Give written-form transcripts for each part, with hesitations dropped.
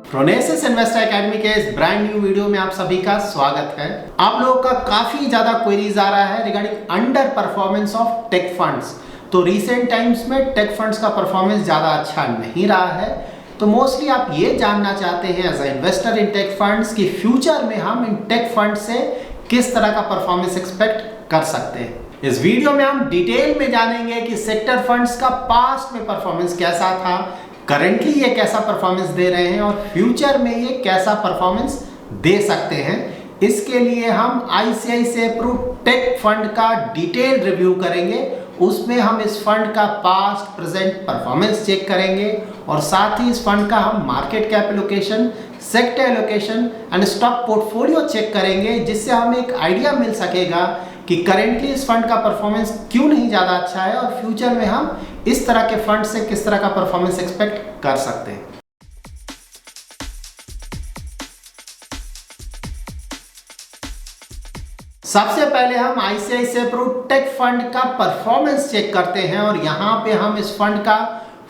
प्रोनेसिस investor academy के इस brand new video में आप सभी का स्वागत है। आप लोगों का काफी ज्यादा क्वेरीज आ रहा है regarding under performance of tech funds. तो रीसेंट टाइम्स में टेक फंड्स का परफॉर्मेंस ज्यादा अच्छा नहीं रहा है। तो मोस्टली आप ये जानना चाहते हैं as a investor in tech funds कि फ्यूचर में हम इन टेक फंड से किस तरह का परफॉर्मेंस एक्सपेक्ट कर सकते हैं। इस वीडियो में हम डिटेल में जानेंगे कि सेक्टर फंड्स का पास्ट में परफॉर्मेंस कैसा था, करेंटली ये कैसा परफॉर्मेंस दे रहे हैं और फ्यूचर में ये कैसा परफॉर्मेंस दे सकते हैं। इसके लिए हम आईसीआईसीआई प्रू टेक फंड का डिटेल रिव्यू करेंगे। उसमें हम इस फंड का पास्ट प्रेजेंट परफॉर्मेंस चेक करेंगे और साथ ही इस फंड का हम market cap allocation, sector allocation and stock portfolio check करेंगे, जिससे हमें एक आइडिया मिल सकेगा कि करेंटली इस फंड का परफॉर्मेंस क्यों नहीं ज़्यादा अच्छा है और फ्यूचर में हम इस तरह के फंड से किस तरह का परफॉर्मेंस एक्सपेक्ट कर सकते हैं। सबसे पहले हम आईसीआईसीआई प्रू टेक फंड का परफॉर्मेंस चेक करते हैं और यहाँ पे हम इस फंड का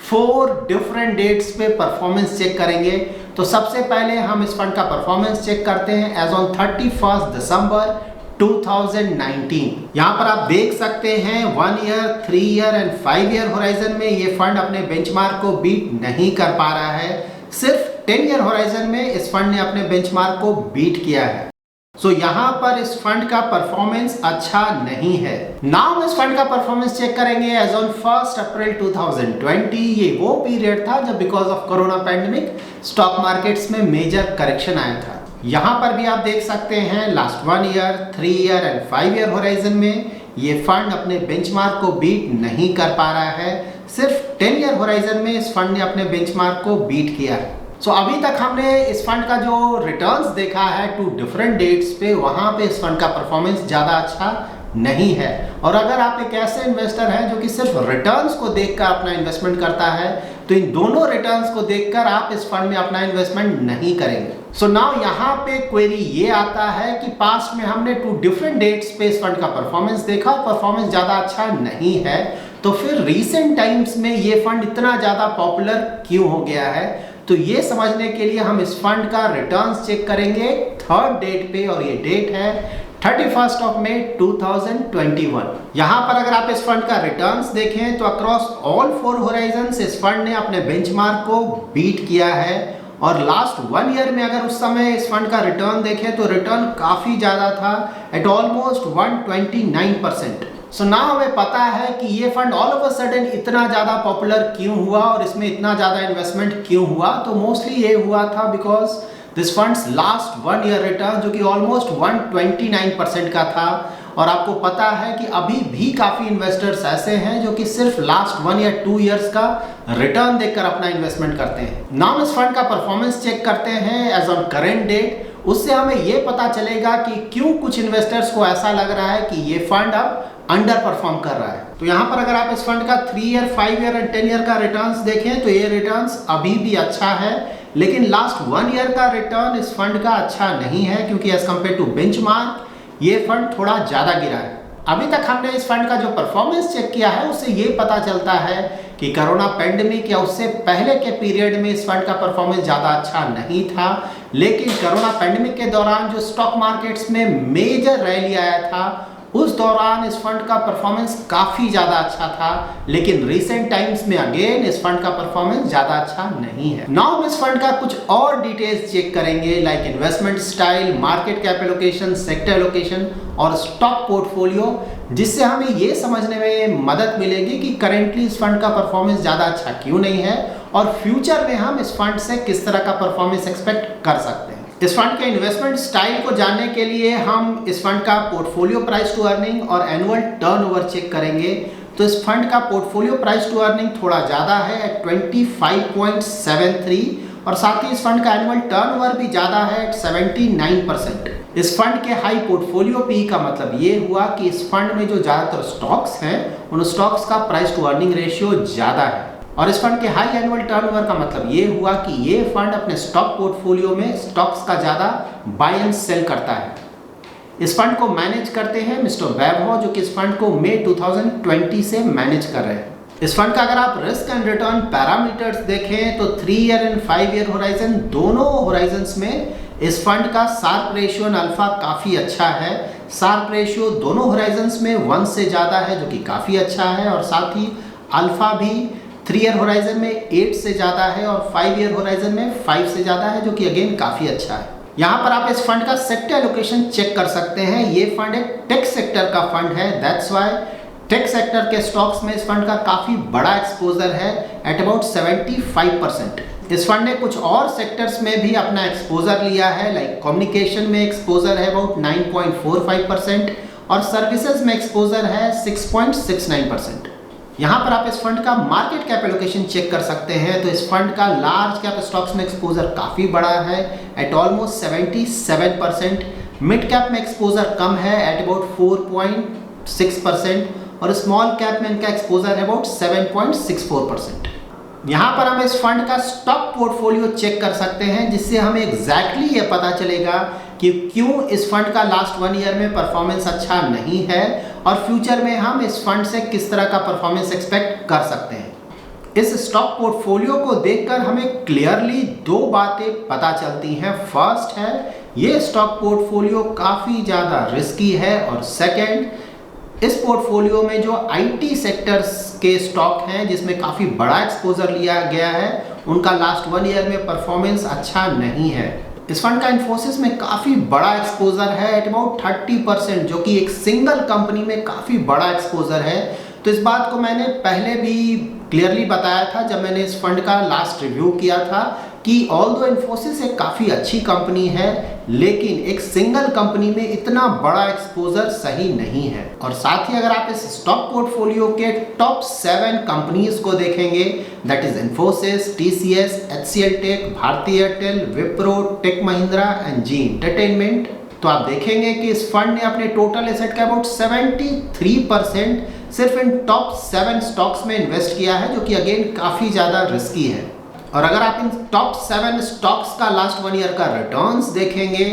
4 डिफरेंट डेट्स पे परफॉर्मेंस चेक करेंगे। तो सबसे पहले हम इस फंड का परफॉर्मेंस चेक करते हैं एज ऑन 31 दिसंबर 2019। यहाँ पर आप देख सकते हैं 1 year, 3 year and 5 year horizon में ये फंड अपने बेंचमार्क को बीट नहीं कर पा रहा है। सिर्फ 10 ईयर होराइजन में इस फंड ने अपने बेंचमार्क को बीट किया है। सो यहाँ पर इस फंड का परफॉर्मेंस अच्छा नहीं है। नाउ हम इस फंड का परफॉर्मेंस चेक करेंगे एज ऑन 1 अप्रैल 2020। ये वो पीरियड था जब because of corona pandemic stock markets में मेजर करेक्शन आया था। यहाँ पर भी आप देख सकते हैं last 1 year, 3 year and 5 year horizon में ये फंड अपने बेंचमार्क को बीट नहीं कर पा रहा है। सिर्फ 10 ईयर होराइजन में इस फंड ने अपने बेंचमार्क को बीट किया है। सो अभी तक हमने इस फंड का जो रिटर्न्स देखा है 2 डिफरेंट डेट्स पे, वहाँ पे इस फंड का परफॉर्मेंस ज़्यादा अच्छा नहीं है। और अगर आप एक ऐसे इन्वेस्टर हैं जो कि सिर्फ रिटर्न्स को देखकर अपना इन्वेस्टमेंट करता है, तो इन दोनों रिटर्न्स को देखकर आप इस फंड में अपना इन्वेस्टमेंट नहीं करेंगे। सो नाउ यहाँ पे क्वेरी ये आता है कि पास्ट में हमने 2 डिफरेंट डेट्स पे इस फंड का परफॉर्मेंस देखा और परफॉर्मेंस ज़्यादा अच्छा नहीं है, तो फिर रीसेंट टाइम्स में ये फंड इतना ज़्यादा पॉपुलर क्यों हो गया है। तो ये समझने के लिए हम इस फंड का रिटर्न्स चेक करेंगे 3rd डेट पे और ये डेट है 31 मई 2021। यहाँ पर अगर आप इस फंड का रिटर्न्स देखें तो अक्रॉस ऑल 4 होराइजन्स इस फंड ने अपने बेंचमार्क को बीट किया है। और लास्ट 1 ईयर में अगर उस समय इस फंड का रिटर्न देखें तो रिटर्न काफ़ी ज़्यादा था एट ऑलमोस्ट 129%। सो नाउ हमें पता है कि ये fund all of a sudden इतना ज़्यादा पॉपुलर क्यों हुआ और इसमें इतना ज़्यादा इन्वेस्टमेंट क्यों हुआ। तो मोस्टली ये हुआ था because this funds last 1 year return जो कि ऑलमोस्ट 129% का था। और आपको पता है कि अभी भी काफ़ी इन्वेस्टर्स ऐसे हैं जो कि सिर्फ लास्ट 1 या 2 ईयर्स का रिटर्न देखकर अपना इन्वेस्टमेंट करते हैं। नाउ इस फंड का परफॉर्मेंस चेक करते हैं एज ऑन करेंट डेट। उससे हमें ये पता चलेगा कि क्यों कुछ इन्वेस्टर्स को ऐसा लग रहा है कि ये फंड अब अंडर परफॉर्म कर रहा है। तो यहाँ पर अगर आप इस फंड का 3 ईयर, 5 ईयर एंड 10 ईयर का रिटर्न्स देखें तो ये रिटर्न्स अभी भी अच्छा है, लेकिन लास्ट 1 ईयर का रिटर्न इस फंड का अच्छा नहीं है क्योंकि एज कम्पेयर टू बेंचमार्क ये फंड थोड़ा ज़्यादा गिरा है। अभी तक हमने इस फंड का जो परफॉर्मेंस चेक किया है उससे ये पता चलता है कि कोरोना पैंडेमिक या उससे पहले के पीरियड में इस फंड का परफॉर्मेंस ज़्यादा अच्छा नहीं था, लेकिन कोरोना पैंडेमिक के दौरान जो स्टॉक मार्केट्स में मेजर रैली आया था उस दौरान इस फंड का परफॉर्मेंस काफ़ी ज़्यादा अच्छा था। लेकिन रीसेंट टाइम्स में अगेन इस फंड का परफॉर्मेंस ज़्यादा अच्छा नहीं है। नाउ हम इस फंड का कुछ और डिटेल्स चेक करेंगे like investment style, market cap allocation, sector allocation और स्टॉक पोर्टफोलियो, जिससे हमें ये समझने में मदद मिलेगी कि करेंटली इस फंड का परफॉर्मेंस ज़्यादा अच्छा क्यों नहीं है और फ्यूचर में हम इस फंड से किस तरह का परफॉर्मेंस एक्सपेक्ट कर सकते हैं। इस फंड के इन्वेस्टमेंट स्टाइल को जानने के लिए हम इस फंड का पोर्टफोलियो प्राइस टू अर्निंग और एनुअल टर्नओवर चेक करेंगे। तो इस फंड का पोर्टफोलियो प्राइस टू अर्निंग थोड़ा ज़्यादा है एट 25.73 और साथ ही इस फंड का एनुअल टर्नओवर भी ज़्यादा है एट 79%। इस फंड के हाई पोर्टफोलियो पी का मतलब ये हुआ कि इस फंड में जो ज़्यादातर स्टॉक्स हैं उन स्टॉक्स का प्राइस टू अर्निंग रेशियो ज़्यादा है। और इस फंड के हाई एनुअल टर्नओवर का मतलब ये हुआ कि ये फंड अपने स्टॉक पोर्टफोलियो में स्टॉक्स का ज़्यादा बाय एंड सेल करता है। इस फंड को मैनेज करते हैं मिस्टर वैभव, जो कि इस फंड को मई 2020 से मैनेज कर रहे हैं। इस फंड का अगर आप रिस्क एंड रिटर्न पैरामीटर्स देखें तो 3 ईयर एंड 5 ईयर होराइजन, दोनों होराइजन्स में इस फंड का शार्प रेशियो एंड अल्फा काफ़ी अच्छा है। शार्प रेशियो दोनों होराइजन्स में 1 से ज़्यादा है जो कि काफ़ी अच्छा है, और साथ ही अल्फा भी 3 ईयर होराइजन में 8 से ज़्यादा है और 5 ईयर होराइजन में 5 से ज़्यादा है, जो कि अगेन काफ़ी अच्छा है। यहाँ पर आप इस फंड का सेक्टर एलोकेशन चेक कर सकते हैं। ये फंड एक टेक सेक्टर का फंड है, दैट्स वाई टेक सेक्टर के स्टॉक्स में इस फंड का काफ़ी बड़ा एक्सपोजर है एट अबाउट 75%। इस फंड ने कुछ और सेक्टर्स में भी अपना एक्सपोजर लिया है, लाइक कम्युनिकेशन में एक्सपोजर है अबाउट 9.45% और सर्विसेज में एक्सपोजर है 6.69%। यहाँ पर आप इस फंड का मार्केट कैप एलोकेशन चेक कर सकते हैं, तो इस फंड का लार्ज कैप स्टॉक्स में एक्सपोजर काफ़ी बड़ा है एट ऑलमोस्ट 77%। मिड कैप में एक्सपोजर कम है एट अबाउट 4.6% और स्मॉल कैप में इनका एक्सपोजर है अबाउट 7.64%। यहाँ पर हम इस फंड का स्टॉक पोर्टफोलियो चेक कर सकते हैं, जिससे हमें एग्जैक्टली ये पता चलेगा कि क्यों इस फंड का लास्ट 1 ईयर में परफॉर्मेंस अच्छा नहीं है और फ्यूचर में हम इस फंड से किस तरह का परफॉर्मेंस एक्सपेक्ट कर सकते हैं। इस स्टॉक पोर्टफोलियो को देखकर हमें क्लियरली 2 बातें पता चलती हैं। फर्स्ट है, ये स्टॉक पोर्टफोलियो काफ़ी ज़्यादा रिस्की है, और सेकेंड, इस पोर्टफोलियो में जो आईटी सेक्टर्स के स्टॉक हैं जिसमें काफ़ी बड़ा एक्सपोजर लिया गया है, उनका लास्ट 1 ईयर में परफॉर्मेंस अच्छा नहीं है। इस फंड का इन्फोसिस में काफ़ी बड़ा एक्सपोजर है एट अबाउट 30%, जो कि एक सिंगल कंपनी में काफ़ी बड़ा एक्सपोजर है। तो इस बात को मैंने पहले भी क्लियरली बताया था जब मैंने इस फंड का लास्ट रिव्यू किया था कि ऑल्दो इन्फोसिस एक काफ़ी अच्छी कंपनी है, लेकिन एक सिंगल कंपनी में इतना बड़ा एक्सपोजर सही नहीं है। और साथ ही अगर आप इस स्टॉक पोर्टफोलियो के टॉप 7 कंपनीज को देखेंगे, that is Infosys, TCS, HCL Tech, Bharti Airtel, Wipro, Tech Mahindra and Zee Entertainment, तो आप देखेंगे कि इस फंड ने अपने टोटल एसेट का अबाउट 73% सिर्फ इन टॉप 7 स्टॉक्स में इन्वेस्ट किया है, जो कि अगेन काफ़ी ज़्यादा रिस्की है। और अगर आप इन टॉप 7 स्टॉक्स का लास्ट 1 ईयर का रिटर्न्स देखेंगे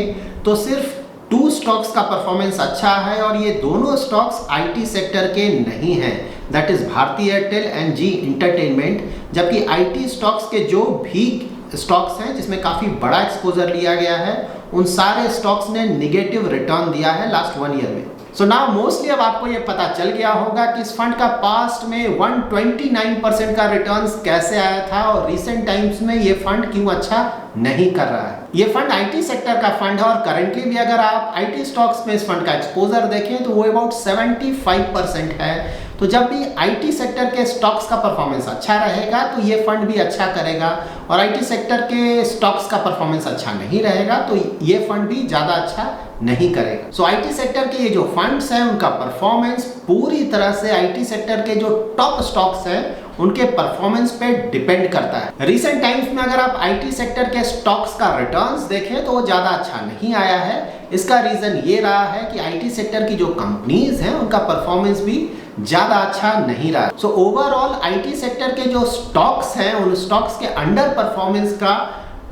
तो सिर्फ 2 स्टॉक्स का परफॉर्मेंस अच्छा है, और ये दोनों स्टॉक्स आईटी सेक्टर के नहीं हैं, that is Bharti Airtel and Zee Entertainment. जबकि आईटी स्टॉक्स के जो भी स्टॉक्स हैं जिसमें काफ़ी बड़ा एक्सपोजर लिया गया है, उन सारे स्टॉक्स ने निगेटिव रिटर्न दिया है लास्ट 1 ईयर में। सो नाउ मोस्टली अब आपको ये पता चल गया होगा कि इस फंड का पास्ट में 129% का रिटर्न्स कैसे आया था और रिसेंट टाइम्स में ये फंड क्यों अच्छा नहीं कर रहा है। ये फंड आईटी सेक्टर का फंड है, और करेंटली भी अगर आप आईटी स्टॉक्स में इस फंड का एक्सपोजर देखें तो वो अबाउट 75% है। तो जब भी आईटी सेक्टर के स्टॉक्स का परफॉर्मेंस अच्छा रहेगा तो ये फंड भी अच्छा करेगा, और आईटी सेक्टर के स्टॉक्स का परफॉर्मेंस अच्छा नहीं रहेगा तो ये फंड भी ज़्यादा अच्छा नहीं करेगा। सो आईटी सेक्टर के ये जो फंड्स हैं उनका परफॉर्मेंस पूरी तरह से आईटी सेक्टर के जो टॉप स्टॉक्स हैं उनके परफॉर्मेंस पे डिपेंड करता है। रिसेंट टाइम्स में अगर आप आईटी सेक्टर के स्टॉक्स का रिटर्न्स देखें तो वो ज़्यादा अच्छा नहीं आया है। इसका रीज़न ये रहा है कि आईटी सेक्टर की जो कंपनीज हैं उनका परफॉर्मेंस भी ज़्यादा अच्छा नहीं रहा। सो ओवरऑल आईटी सेक्टर के जो स्टॉक्स हैं उन स्टॉक्स के अंडर परफॉर्मेंस का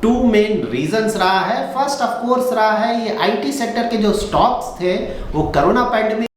2 मेन रीजंस रहा है। फर्स्ट ऑफ कोर्स रहा है ये आईटी सेक्टर के जो स्टॉक्स थे वो कोरोना पैंडेमिक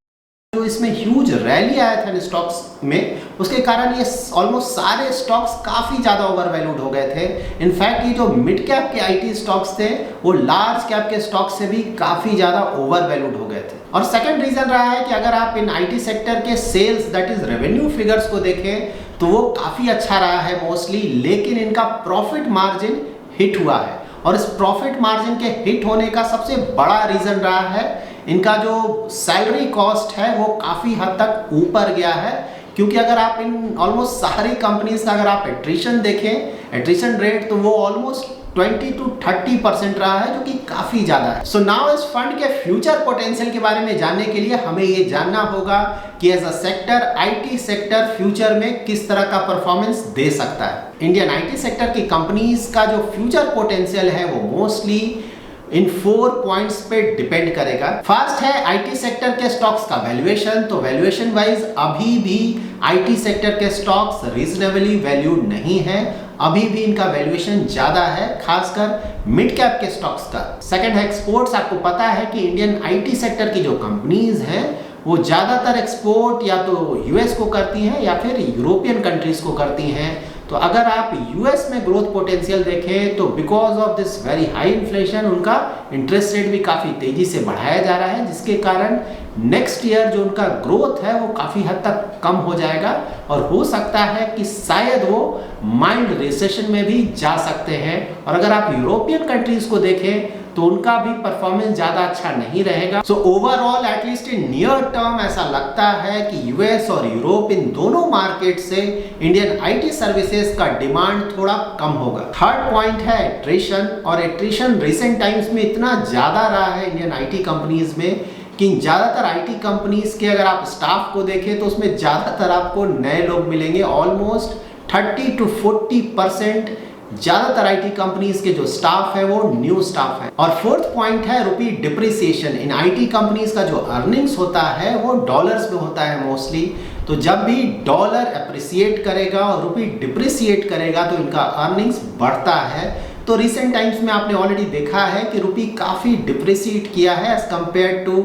जो इसमें ह्यूज रैली आया था इन स्टॉक्स में, उसके कारण ये ऑलमोस्ट सारे स्टॉक्स काफ़ी ज़्यादा ओवर वैल्यूड हो गए थे। इनफैक्ट ये जो मिड कैप के आईटी स्टॉक्स थे वो लार्ज कैप के स्टॉक्स से भी काफ़ी ज़्यादा ओवर वैल्यूड हो गए थे। और सेकंड रीज़न रहा है कि अगर आप इन आईटी सेक्टर के sales that is revenue figures को देखें तो वो काफ़ी अच्छा रहा है मोस्टली, लेकिन इनका प्रॉफिट मार्जिन हिट हुआ है, और इस प्रॉफिट मार्जिन के हिट होने का सबसे बड़ा रीज़न रहा है इनका जो सैलरी कॉस्ट है वो काफ़ी हद तक ऊपर गया है। क्योंकि अगर आप इन ऑलमोस्ट सारी कंपनीज का अगर आप एट्रिशन देखें, एट्रिशन रेट तो वो ऑलमोस्ट 20 to 30% रहा है, जो कि काफ़ी ज़्यादा है। सो नाउ इस फंड के फ्यूचर पोटेंशियल के बारे में जानने के लिए हमें ये जानना होगा कि as a sector IT sector future में किस तरह का परफॉर्मेंस दे सकता है। इंडियन आईटी सेक्टर की कंपनीज का जो फ्यूचर पोटेंशियल है वो मोस्टली इन 4 पॉइंट्स पे डिपेंड करेगा। फर्स्ट है आईटी सेक्टर के स्टॉक्स का वैल्यूएशन। तो वैल्यूएशन वाइज अभी भी आईटी सेक्टर के स्टॉक्स रीजनेबली वैल्यूड नहीं है, अभी भी इनका वैल्यूएशन ज़्यादा है, खासकर मिड कैप के स्टॉक्स का। सेकंड है एक्सपोर्ट्स। आपको पता है कि इंडियन आईटी सेक्टर की जो कंपनीज हैं वो ज़्यादातर एक्सपोर्ट या तो यूएस को करती हैं या फिर यूरोपियन कंट्रीज को करती हैं। तो अगर आप यूएस में ग्रोथ पोटेंशियल देखें तो because of this very high inflation उनका इंटरेस्ट रेट भी काफ़ी तेज़ी से बढ़ाया जा रहा है, जिसके कारण नेक्स्ट ईयर जो उनका ग्रोथ है वो काफ़ी हद तक कम हो जाएगा और हो सकता है कि शायद वो माइल्ड रिसेशन में भी जा सकते हैं। और अगर आप यूरोपियन कंट्रीज को देखें तो उनका भी परफॉर्मेंस ज़्यादा अच्छा नहीं रहेगा। So overall at least in near term ऐसा लगता है कि यूएस और यूरोप इन दोनों मार्केट से इंडियन आईटी सर्विसेज का डिमांड थोड़ा कम होगा। थर्ड पॉइंट है एट्रिशन, और एट्रिशन रिसेंट टाइम्स में इतना ज़्यादा रहा है इंडियन आईटी कंपनीज में कि ज़्यादातर आईटी कंपनीज के अगर आप स्टाफ को देखें तो उसमें ज़्यादातर आपको नए लोग मिलेंगे। ऑलमोस्ट 30 to 40% ज़्यादातर आईटी कंपनीज के जो स्टाफ है वो न्यू स्टाफ है। और फोर्थ पॉइंट है रुपी डिप्रिसिएशन। इन आईटी कंपनीज का जो अर्निंग्स होता है वो डॉलर्स में होता है मोस्टली। तो जब भी डॉलर अप्रिसिएट करेगा और रुपी डिप्रिसिएट करेगा तो इनका अर्निंग्स बढ़ता है। तो रिसेंट टाइम्स में आपने ऑलरेडी देखा है कि रुपी काफ़ी डिप्रिसिएट किया है as compare to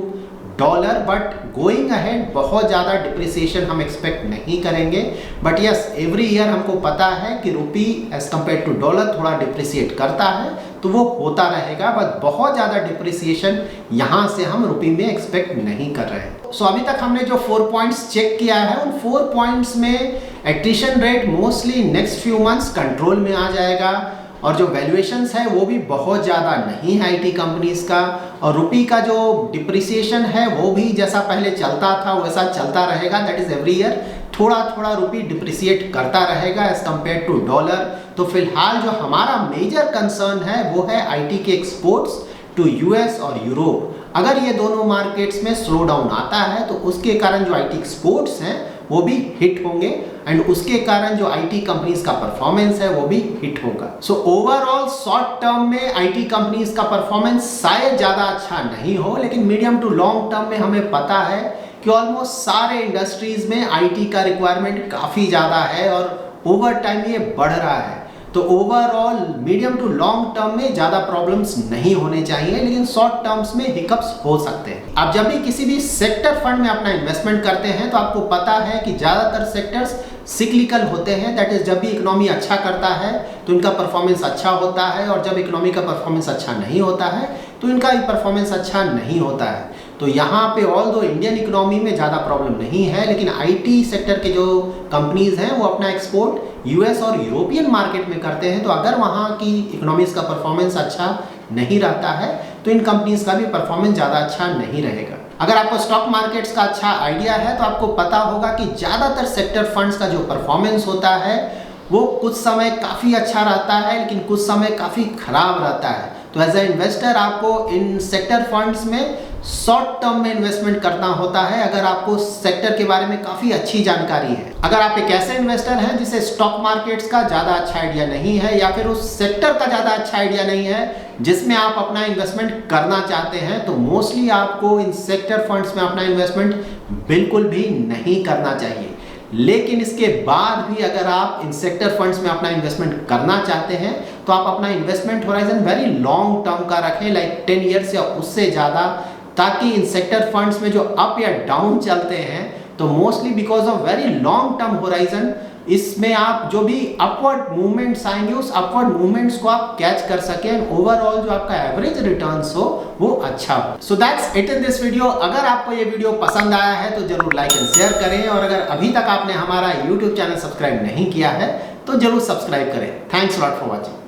dollar, but going ahead बहुत ज़्यादा डिप्रिसिएशन हम एक्सपेक्ट नहीं करेंगे। बट यस, एवरी ईयर हमको पता है कि रुपी एज कंपेयर टू डॉलर थोड़ा डिप्रिसिएट करता है, तो वो होता रहेगा, बट बहुत ज़्यादा डिप्रिसिएशन यहाँ से हम रुपी में एक्सपेक्ट नहीं कर रहे हैं। सो अभी तक हमने जो 4 पॉइंट्स चेक किया है उन 4 पॉइंट्स में attrition rate mostly next few months control में आ जाएगा और जो वैल्यूएशंस है वो भी बहुत ज़्यादा नहीं है आईटी कंपनीज का, और रुपी का जो डिप्रिसिएशन है वो भी जैसा पहले चलता था वैसा चलता रहेगा। दैट इज एवरी ईयर थोड़ा थोड़ा रुपी डिप्रिसिएट करता रहेगा एज कंपेयर टू डॉलर। तो फिलहाल जो हमारा मेजर कंसर्न है वो है आईटी के एक्सपोर्ट्स टू यूएस और यूरोप। अगर ये दोनों मार्केट्स में स्लो डाउन आता है तो उसके कारण जो आईटी एक्सपोर्ट्स हैं वो भी हिट होंगे एंड उसके कारण जो आईटी कंपनीज का परफॉर्मेंस है वो भी हिट होगा। सो ओवरऑल शॉर्ट टर्म में आईटी कंपनीज का परफॉर्मेंस शायद ज़्यादा अच्छा नहीं हो, लेकिन मीडियम टू लॉन्ग टर्म में हमें पता है कि ऑलमोस्ट सारे इंडस्ट्रीज में आईटी का रिक्वायरमेंट काफ़ी ज़्यादा है और ओवर टाइम ये बढ़ रहा है। तो overall medium to long term में ज़्यादा प्रॉब्लम्स नहीं होने चाहिए, लेकिन शॉर्ट टर्म्स में हिकअप्स हो सकते हैं। आप जब भी किसी भी सेक्टर फंड में अपना इन्वेस्टमेंट करते हैं तो आपको पता है कि ज़्यादातर सेक्टर्स सिक्लिकल होते हैं। दैट इज जब भी इकोनॉमी अच्छा करता है तो इनका परफॉर्मेंस अच्छा होता है और जब इकोनॉमी का परफॉर्मेंस अच्छा नहीं होता है तो इनका भी परफॉर्मेंस अच्छा नहीं होता है। तो यहाँ पे ऑल दो इंडियन इकोनॉमी में ज़्यादा प्रॉब्लम नहीं है, लेकिन आईटी सेक्टर के जो कंपनीज हैं वो अपना एक्सपोर्ट यूएस और यूरोपियन मार्केट में करते हैं। तो अगर वहाँ की इकोनॉमीज का परफॉर्मेंस अच्छा नहीं रहता है तो इन कंपनीज का भी परफॉर्मेंस ज़्यादा अच्छा नहीं रहेगा। अगर आपको स्टॉक मार्केट्स का अच्छा आइडिया है तो आपको पता होगा कि ज़्यादातर सेक्टर फंड्स का जो परफॉर्मेंस होता है वो कुछ समय काफ़ी अच्छा रहता है लेकिन कुछ समय काफ़ी खराब रहता है। तो एज ए इन्वेस्टर आपको इन सेक्टर फंड्स में शॉर्ट टर्म में इन्वेस्टमेंट करना होता है अगर आपको सेक्टर के बारे में काफ़ी अच्छी जानकारी है। अगर आप एक ऐसे इन्वेस्टर हैं जिसे स्टॉक मार्केट्स का ज़्यादा अच्छा आइडिया नहीं है या फिर उस सेक्टर का ज़्यादा अच्छा आइडिया नहीं है जिसमें आप अपना इन्वेस्टमेंट करना चाहते हैं, तो मोस्टली आपको इन सेक्टर फंड्स में अपना इन्वेस्टमेंट बिल्कुल भी नहीं करना चाहिए। लेकिन इसके बाद भी अगर आप इन सेक्टर फंड्स में अपना इन्वेस्टमेंट करना चाहते हैं तो आप अपना investment horizon very long term का रखें, लाइक 10 ईयर्स या उससे ज़्यादा, ताकि इन सेक्टर फंड्स में जो अप या डाउन चलते हैं तो mostly because of very long term horizon इसमें आप जो भी अपवर्ड मूवमेंट्स आएंगे उस अपवर्ड मूवमेंट्स को आप कैच कर सकें, ओवरऑल जो आपका एवरेज रिटर्न्स हो वो अच्छा हो। So that's it in this video. अगर आपको ये वीडियो पसंद आया है तो जरूर लाइक एंड शेयर करें, और अगर अभी तक आपने हमारा यूट्यूब चैनल सब्सक्राइब नहीं किया है तो जरूर सब्सक्राइब करें। Thanks lot for watching.